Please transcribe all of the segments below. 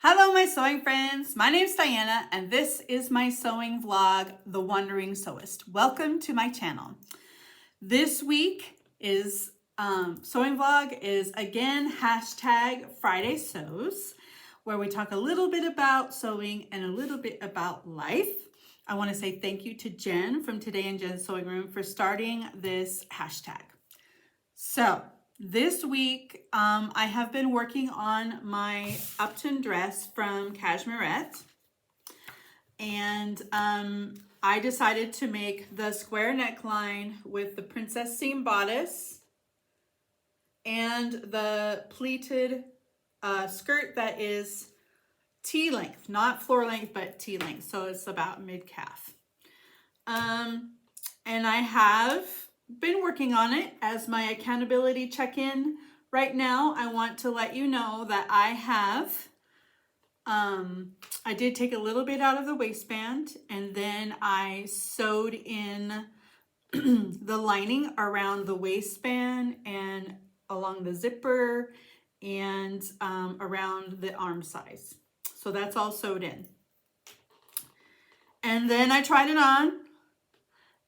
Hello, my sewing friends. My name's Diana, and this is my sewing vlog, The Wandering Sewist. Welcome to my channel. This week is sewing vlog is again hashtag Friday Sews, where we talk a little bit about sewing and a little bit about life. I want to say thank you to Jen from Today in Jen's Sewing Room for starting this hashtag. So this week, I have been working on my Upton dress from Cashmerette, and I decided to make the square neckline with the princess seam bodice and the pleated skirt that is T-length, not floor length, but T-length, so it's about mid-calf. And I have been working on it as my accountability check-in. Right now, I want to let you know that I have, I did take a little bit out of the waistband, and then I sewed in the lining around the waistband and along the zipper and around the arm size. So that's all sewed in. And then I tried it on,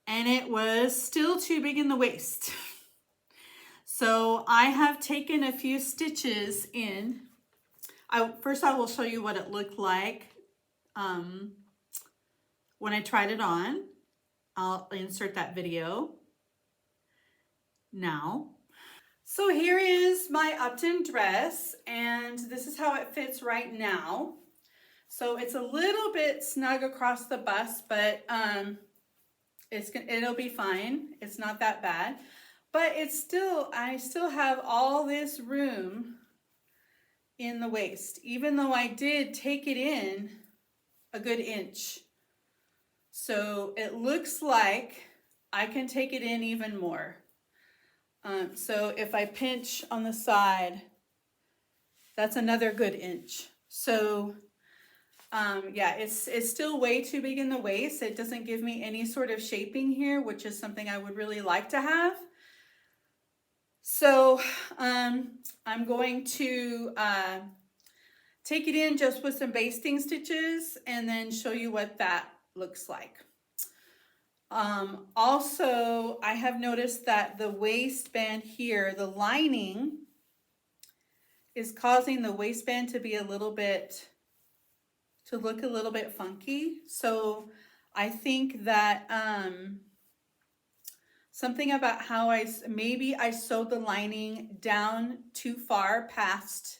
and it was still too big in the waist. So I have taken a few stitches in. First I will show you what it looked like when I tried it on. I'll insert that video now. So here is my Upton dress, and this is how it fits right now. So it's a little bit snug across the bust, but it'll be fine. It's not that bad, but I still have all this room in the waist, even though I did take it in a good inch. So it looks like I can take it in even more. So if I pinch on the side, that's another good inch. So yeah, it's still way too big in the waist. It doesn't give me any sort of shaping here, which is something I would really like to have. So I'm going to take it in just with some basting stitches and then show you what that looks like. Also, I have noticed that the waistband here, the lining is causing the waistband to be look a little bit funky. So I think that something about how maybe I sewed the lining down too far past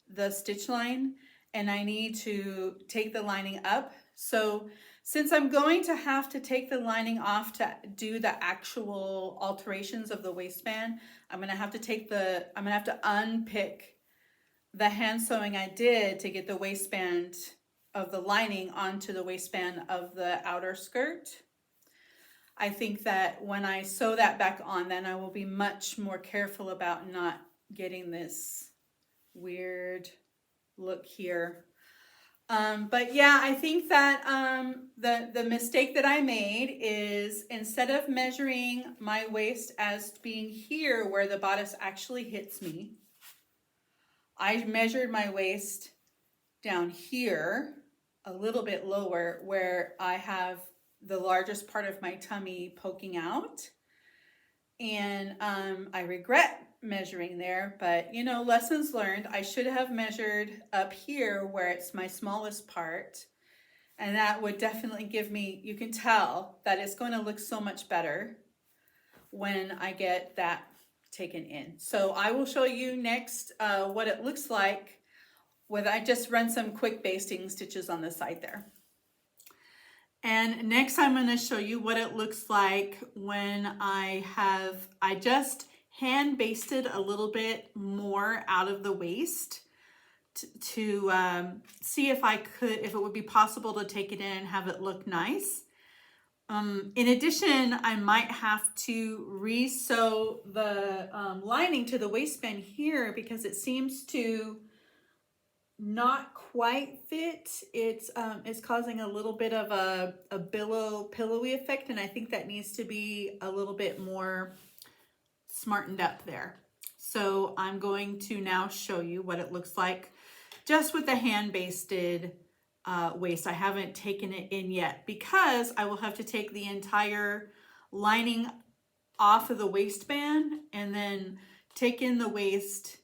the stitch line, and I need to take the lining up. So since I'm going to have to take the lining off to do the actual alterations of the waistband, I'm gonna have to unpick the hand sewing I did to get the waistband of the lining onto the waistband of the outer skirt. I think that when I sew that back on, then I will be much more careful about not getting this weird look here. But yeah, I think that the mistake that I made is, instead of measuring my waist as being here where the bodice actually hits me, I measured my waist down here a little bit lower where I have the largest part of my tummy poking out. And I regret measuring there, but you know, lessons learned. I should have measured up here where it's my smallest part, and that would definitely give me, you can tell that it's going to look so much better when I get that taken in. So I will show you next what it looks like with, I just run some quick basting stitches on the side there. And next I'm going to show you what it looks like when I just hand basted a little bit more out of the waist to see if it would be possible to take it in and have it look nice. In addition, I might have to re-sew the lining to the waistband here because it seems to not quite fit. It's causing a little bit of a pillowy effect, and I think that needs to be a little bit more smartened up there. So I'm going to now show you what it looks like just with the hand-basted waist. I haven't taken it in yet because I will have to take the entire lining off of the waistband and then take in the waist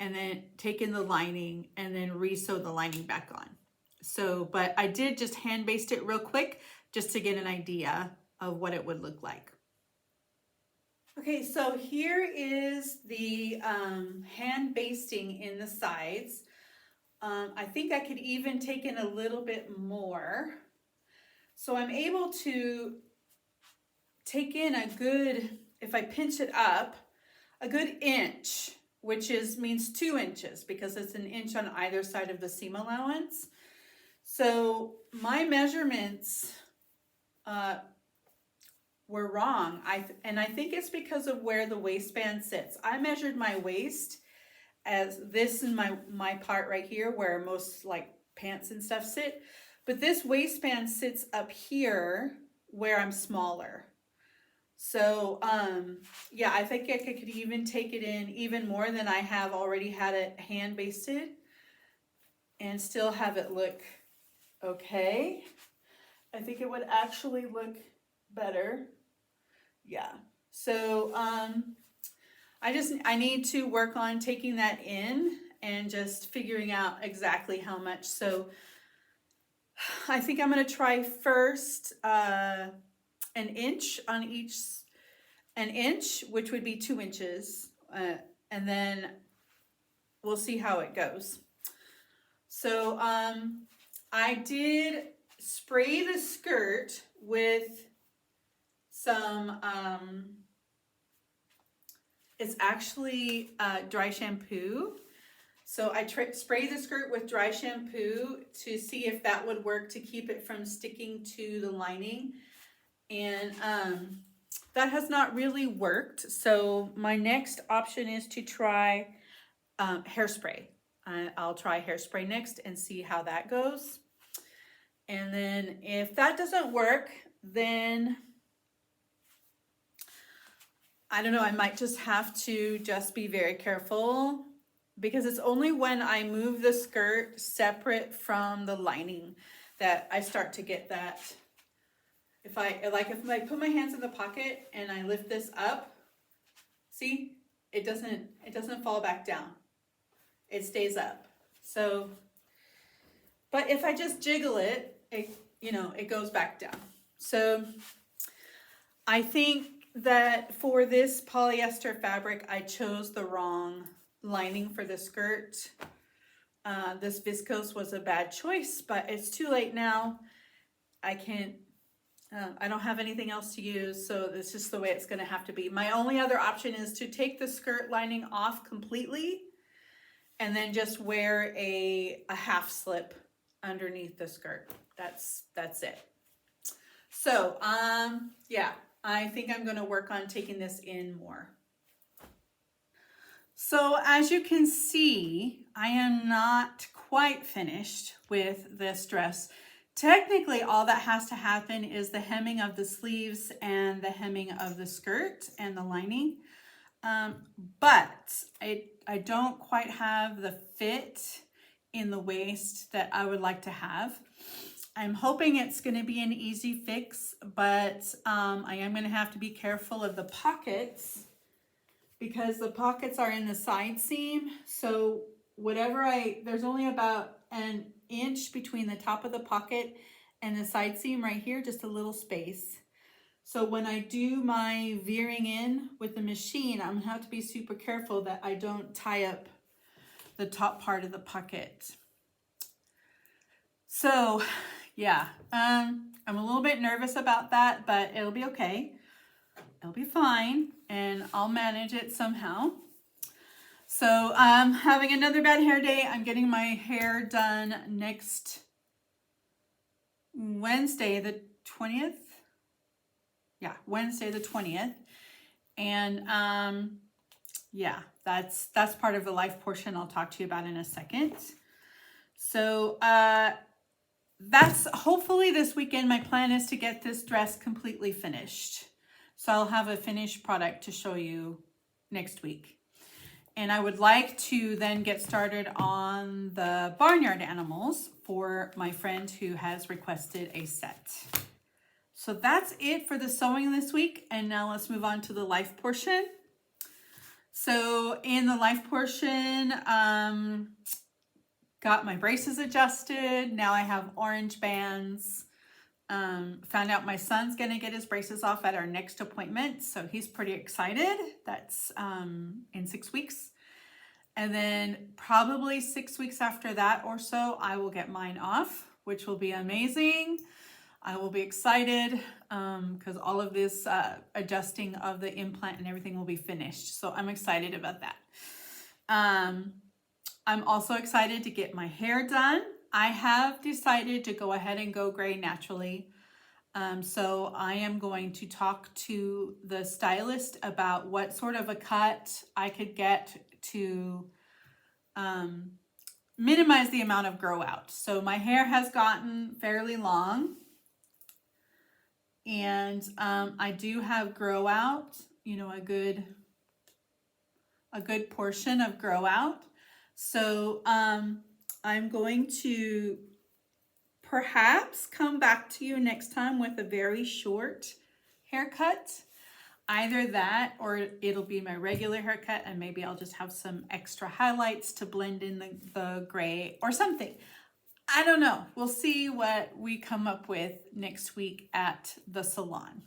and then take in the lining and then re-sew the lining back on. So, but I did just hand baste it real quick just to get an idea of what it would look like. Okay, so here is the hand basting in the sides. I think I could even take in a little bit more. So I'm able to take in a good, if I pinch it up, a good inch, which means 2 inches because it's an inch on either side of the seam allowance. So my measurements were wrong. And I think it's because of where the waistband sits. I measured my waist as this is my part right here where most like pants and stuff sit. But this waistband sits up here where I'm smaller. So yeah, I think I could even take it in even more than I have already had it hand basted and still have it look okay. I think it would actually look better. Yeah. So I need to work on taking that in and just figuring out exactly how much. So I think I'm going to try first an inch on each, an inch, which would be 2 inches. And then we'll see how it goes. So I did spray the skirt with some, it's actually dry shampoo. So I sprayed the skirt with dry shampoo to see if that would work to keep it from sticking to the lining. And that has not really worked. So my next option is to try hairspray. I'll try hairspray next and see how that goes. And then if that doesn't work, then I don't know, I might just have to just be very careful because it's only when I move the skirt separate from the lining that I start to get that. If I put my hands in the pocket and I lift this up, see, it doesn't fall back down. It stays up. So, but if I just jiggle it, it goes back down. So I think that for this polyester fabric, I chose the wrong lining for the skirt. This viscose was a bad choice, but it's too late now. I don't have anything else to use, so it's just the way it's gonna have to be. My only other option is to take the skirt lining off completely and then just wear a half slip underneath the skirt. That's it. So, yeah, I think I'm gonna work on taking this in more. So as you can see, I am not quite finished with this dress. Technically, all that has to happen is the hemming of the sleeves and the hemming of the skirt and the lining. But I don't quite have the fit in the waist that I would like to have. I'm hoping it's going to be an easy fix, but I am going to have to be careful of the pockets because the pockets are in the side seam. So there's only about an inch between the top of the pocket and the side seam right here, just a little space. So when I do my veering in with the machine, I'm gonna have to be super careful that I don't tie up the top part of the pocket. So yeah, I'm a little bit nervous about that, but it'll be okay. It'll be fine and I'll manage it somehow. So I'm having another bad hair day. I'm getting my hair done next Wednesday, the 20th. Yeah, Wednesday the 20th. And yeah, that's part of the life portion I'll talk to you about in a second. So that's hopefully this weekend. My plan is to get this dress completely finished. So I'll have a finished product to show you next week. And I would like to then get started on the barnyard animals for my friend who has requested a set. So that's it for the sewing this week. And now let's move on to the life portion. So in the life portion, got my braces adjusted. Now I have orange bands. Found out my son's gonna get his braces off at our next appointment, so he's pretty excited. That's in 6 weeks. And then probably 6 weeks after that or so, I will get mine off, which will be amazing. I will be excited because all of this adjusting of the implant and everything will be finished. So I'm excited about that. I'm also excited to get my hair done. I have decided to go ahead and go gray naturally. So I am going to talk to the stylist about what sort of a cut I could get to minimize the amount of grow out. So my hair has gotten fairly long, and I do have grow out, you know, a good portion of grow out. So I'm going to perhaps come back to you next time with a very short haircut. Either that or it'll be my regular haircut and maybe I'll just have some extra highlights to blend in the gray or something. I don't know. We'll see what we come up with next week at the salon.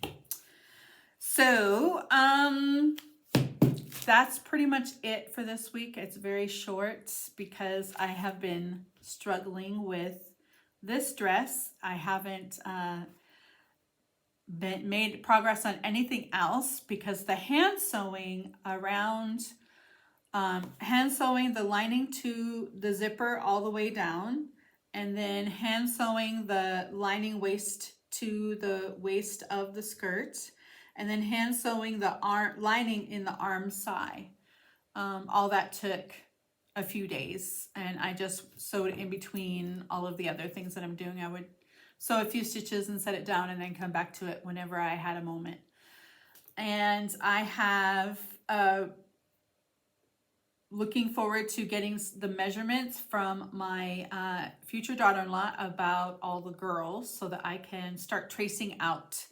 So that's pretty much it for this week. It's very short because I have been struggling with this dress. I haven't made progress on anything else because the hand sewing around, hand sewing the lining to the zipper all the way down, and then hand sewing the lining waist to the waist of the skirt, and then hand sewing the lining in the arm side. All that took a few days, and I just sewed in between all of the other things that I'm doing. I would sew a few stitches and set it down and then come back to it whenever I had a moment. And I have looking forward to getting the measurements from my future daughter-in-law about all the girls so that I can start tracing out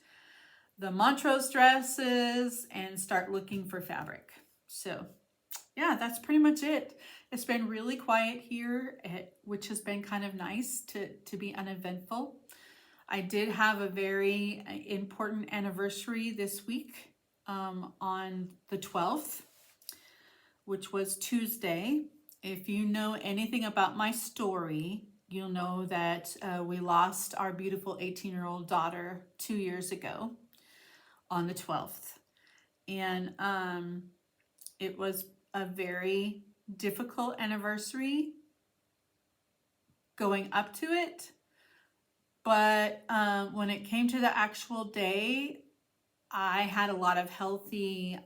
the Montrose dresses and start looking for fabric. So yeah, that's pretty much it. It's been really quiet here, which has been kind of nice to be uneventful. I did have a very important anniversary this week on the 12th, which was Tuesday. If you know anything about my story, you'll know that we lost our beautiful 18-year-old daughter 2 years ago on the 12th. And it was a very difficult anniversary going up to it. But when it came to the actual day, I had a lot of healthy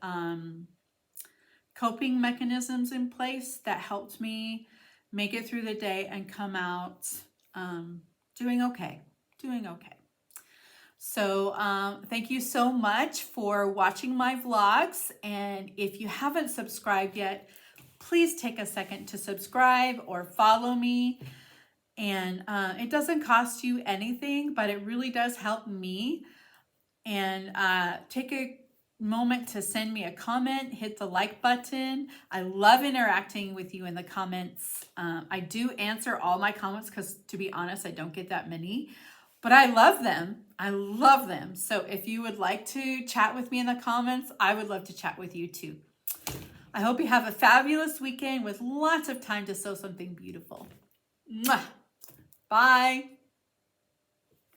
coping mechanisms in place that helped me make it through the day and come out doing okay. So thank you so much for watching my vlogs. And if you haven't subscribed yet, please take a second to subscribe or follow me. And it doesn't cost you anything, but it really does help me. And take a moment to send me a comment, hit the like button. I love interacting with you in the comments. I do answer all my comments because, to be honest, I don't get that many, but I love them. I love them. So if you would like to chat with me in the comments, I would love to chat with you too. I hope you have a fabulous weekend with lots of time to sew something beautiful. Mwah! Bye.